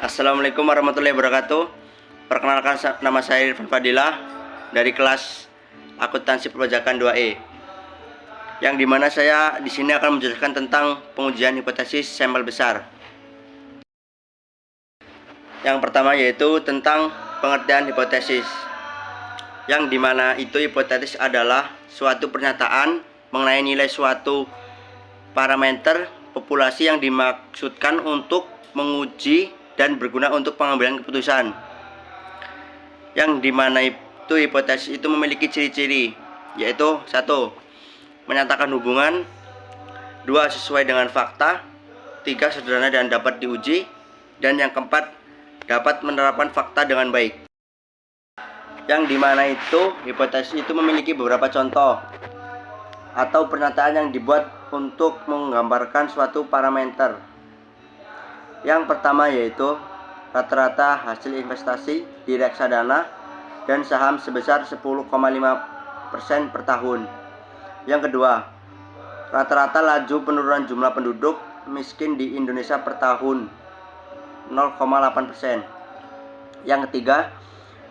Assalamualaikum warahmatullahi wabarakatuh. Perkenalkan, nama saya Irfan Fadilah dari kelas akuntansi perpajakan 2E. Yang dimana saya di sini akan menjelaskan tentang pengujian hipotesis sampel besar. Yang pertama yaitu tentang pengertian hipotesis. Yang dimana itu hipotesis adalah suatu pernyataan mengenai nilai suatu parameter populasi yang dimaksudkan untuk menguji dan berguna untuk pengambilan keputusan. Yang dimana itu hipotesis itu memiliki ciri-ciri, yaitu 1. Menyatakan hubungan, 2. Sesuai dengan fakta, 3. Sederhana dan dapat diuji, dan yang keempat, dapat menerapkan fakta dengan baik. Yang dimana itu hipotesis itu memiliki beberapa contoh atau pernyataan yang dibuat untuk menggambarkan suatu parameter. Yang pertama yaitu rata-rata hasil investasi di reksadana dan saham sebesar 10,5% per tahun. Yang kedua, rata-rata laju penurunan jumlah penduduk miskin di Indonesia per tahun 0,8%. Yang ketiga,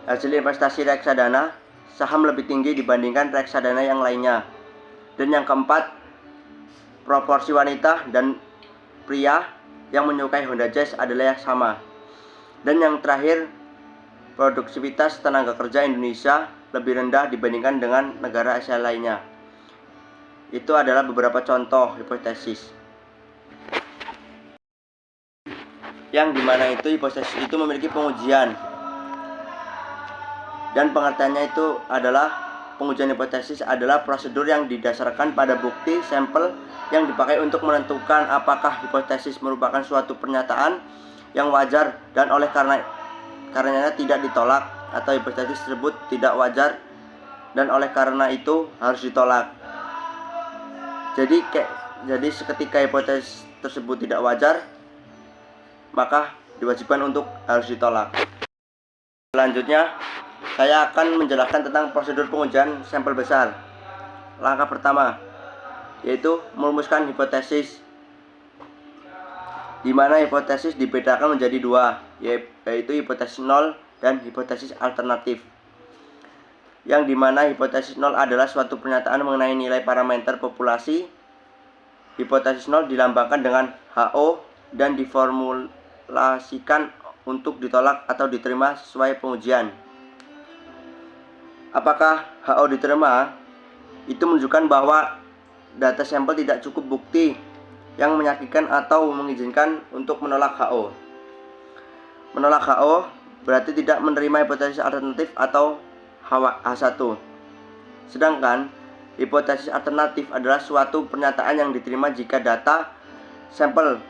hasil investasi reksadana saham lebih tinggi dibandingkan reksadana yang lainnya. Dan yang keempat, proporsi wanita dan pria yang menyukai Honda Jazz adalah yang sama. Dan yang terakhir, produktivitas tenaga kerja Indonesia lebih rendah dibandingkan dengan negara Asia lainnya. Itu adalah beberapa contoh hipotesis. Yang dimana itu hipotesis itu memiliki pengujian. Dan pengertiannya itu adalah pengujian hipotesis adalah prosedur yang didasarkan pada bukti sampel yang dipakai untuk menentukan apakah hipotesis merupakan suatu pernyataan yang wajar dan oleh karenanya tidak ditolak, atau hipotesis tersebut tidak wajar dan oleh karena itu harus ditolak. Jadi seketika hipotesis tersebut tidak wajar, maka diwajibkan untuk harus ditolak. Selanjutnya, saya akan menjelaskan tentang prosedur pengujian sampel besar. Langkah pertama yaitu merumuskan hipotesis, di mana hipotesis dibedakan menjadi dua, yaitu hipotesis nol dan hipotesis alternatif. Yang dimana hipotesis nol adalah suatu pernyataan mengenai nilai parameter populasi. Hipotesis nol dilambangkan dengan HO dan diformulasikan untuk ditolak atau diterima sesuai pengujian. Apakah HO diterima? Itu menunjukkan bahwa data sampel tidak cukup bukti yang meyakinkan atau mengizinkan untuk menolak HO. Menolak HO berarti tidak menerima hipotesis alternatif atau H1. Sedangkan hipotesis alternatif adalah suatu pernyataan yang diterima jika data sampel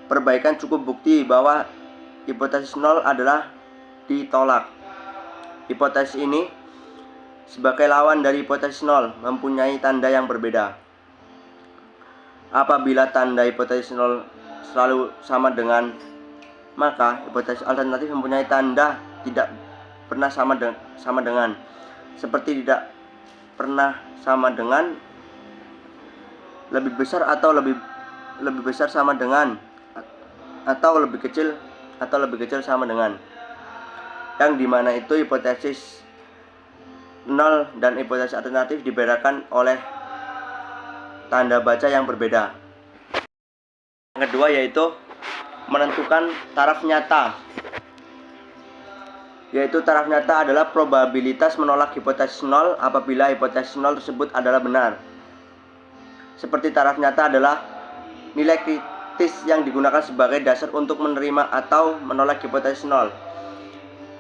perbaikan cukup bukti bahwa hipotesis nol adalah ditolak. Hipotesis ini sebagai lawan dari hipotesis nol mempunyai tanda yang berbeda. Apabila tanda hipotesis nol selalu sama dengan, maka hipotesis alternatif mempunyai tanda tidak pernah sama dengan, seperti tidak pernah sama dengan, lebih besar atau lebih besar sama dengan, atau lebih kecil sama dengan. Yang dimana itu hipotesis nol dan hipotesis alternatif dibedakan oleh tanda baca yang berbeda. Yang kedua yaitu menentukan taraf nyata. Yaitu taraf nyata adalah probabilitas menolak hipotesis nol apabila hipotesis nol tersebut adalah benar. Seperti taraf nyata adalah nilai kritis yang digunakan sebagai dasar untuk menerima atau menolak hipotesis nol.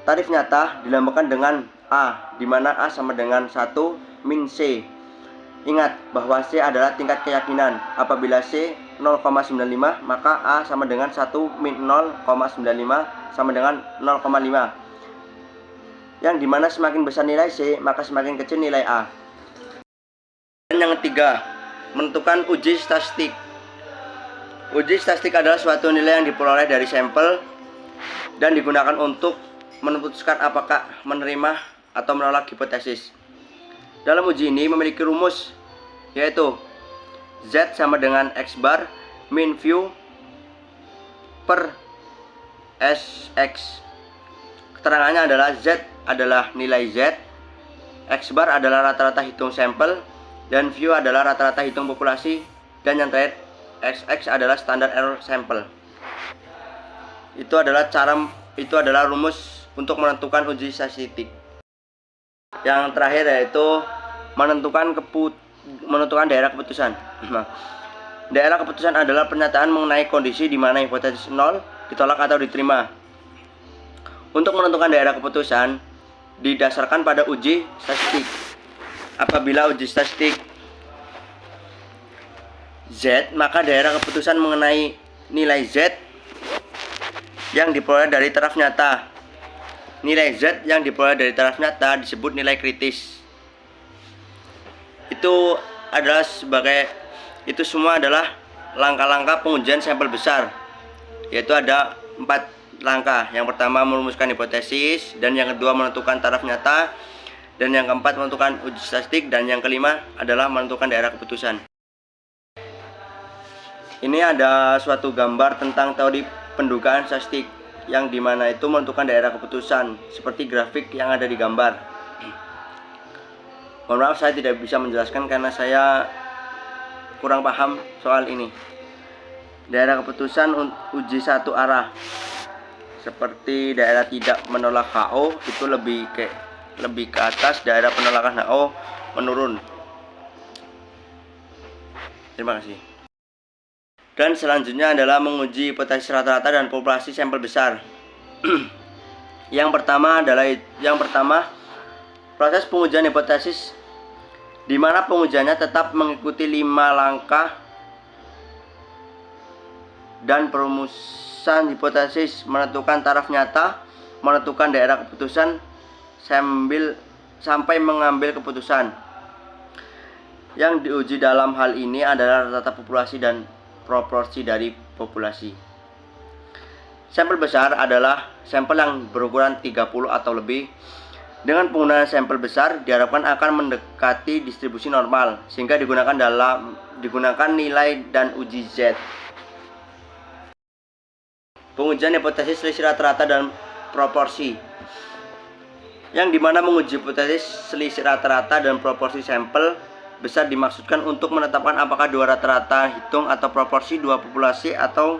Tarif nyata dilambangkan dengan A, di mana A sama dengan 1 min C. Ingat bahwa C adalah tingkat keyakinan. Apabila C 0,95, maka A sama dengan 1 min 0,95 sama dengan 0,5. Yang dimana semakin besar nilai C, maka semakin kecil nilai A. Dan yang ketiga, menentukan uji statistik. Uji statistik adalah suatu nilai yang diperoleh dari sampel dan digunakan untuk memutuskan apakah menerima atau menolak hipotesis. Dalam uji ini memiliki rumus, yaitu Z sama dengan X bar min Q per Sx. Keterangannya adalah Z adalah nilai Z, X bar adalah rata-rata hitung sampel, dan VU adalah rata-rata hitung populasi, dan yang terakhir XX adalah standar error sampel. Itu adalah rumus untuk menentukan uji statistik. Yang terakhir yaitu menentukan daerah keputusan. Daerah keputusan adalah pernyataan mengenai kondisi di mana hipotesis 0 ditolak atau diterima. Untuk menentukan daerah keputusan didasarkan pada uji statistik. Apabila uji statistik Z, maka daerah keputusan mengenai nilai Z yang diperoleh dari taraf nyata. Nilai Z yang diperoleh dari taraf nyata disebut nilai kritis. Itu semua adalah langkah-langkah pengujian sampel besar, yaitu ada 4 langkah. Yang pertama merumuskan hipotesis, dan yang kedua menentukan taraf nyata, dan yang keempat menentukan uji statistik, dan yang kelima adalah menentukan daerah keputusan. Ini ada suatu gambar tentang teori pendugaan statistik, yang dimana itu menentukan daerah keputusan seperti grafik yang ada di gambar. Mohon maaf saya tidak bisa menjelaskan karena saya kurang paham soal ini. Daerah keputusan uji satu arah seperti daerah tidak menolak HO itu lebih ke atas, daerah penolakan HO menurun. Terima kasih. Dan selanjutnya adalah menguji hipotesis rata-rata dan populasi sampel besar. Yang pertama proses pengujian hipotesis, di mana pengujiannya tetap mengikuti 5 langkah dan perumusan hipotesis, menentukan taraf nyata, menentukan daerah keputusan, sampai mengambil keputusan. Yang diuji dalam hal ini adalah rata-rata populasi dan proporsi dari populasi. Sampel besar adalah sampel yang berukuran 30 atau lebih. Dengan penggunaan sampel besar diharapkan akan mendekati distribusi normal, sehingga digunakan nilai dan uji Z. Pengujian hipotesis selisih rata-rata dan proporsi, yang dimana menguji hipotesis selisih rata-rata dan proporsi sampel besar dimaksudkan untuk menetapkan apakah dua rata-rata hitung atau proporsi dua populasi atau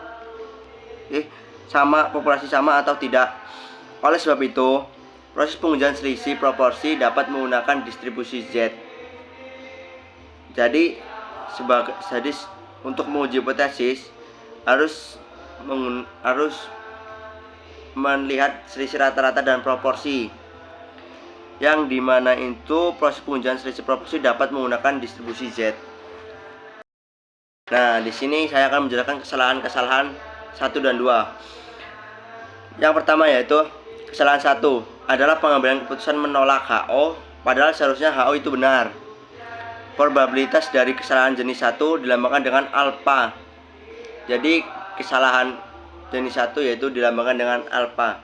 populasi sama atau tidak. Oleh sebab itu, proses pengujian selisih proporsi dapat menggunakan distribusi Z. Jadi untuk menguji hipotesis harus melihat selisih rata-rata dan proporsi, yang dimana itu proses pengujian selisih proporsi dapat menggunakan distribusi Z. Nah, di sini saya akan menjelaskan kesalahan 1 dan 2. Yang pertama yaitu kesalahan 1 adalah pengambilan keputusan menolak HO, padahal seharusnya HO itu benar. Probabilitas dari kesalahan jenis 1 dilambangkan dengan alfa. Jadi kesalahan jenis 1 yaitu dilambangkan dengan alfa.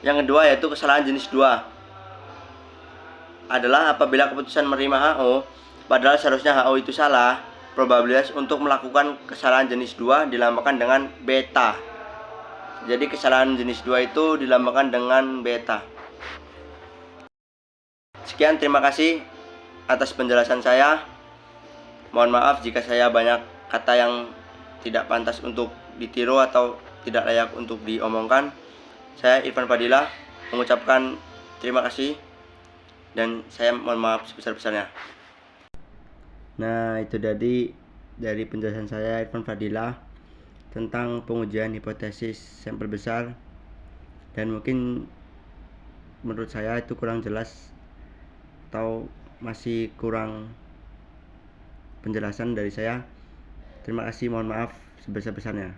Yang kedua yaitu kesalahan jenis 2 adalah apabila keputusan menerima HO padahal seharusnya HO itu salah, probabilitas untuk melakukan kesalahan jenis 2 dilambangkan dengan beta. Jadi kesalahan jenis 2 itu dilambangkan dengan beta. Sekian, terima kasih atas penjelasan saya. Mohon maaf jika saya banyak kata yang tidak pantas untuk ditiru atau tidak layak untuk diomongkan. Saya Irfan Fadilah mengucapkan terima kasih dan saya mohon maaf sebesar-besarnya. Nah, itu tadi dari penjelasan saya Irfan Fadilah tentang pengujian hipotesis sampel besar, dan mungkin menurut saya itu kurang jelas atau masih kurang penjelasan dari saya. Terima kasih, mohon maaf sebesar-besarnya.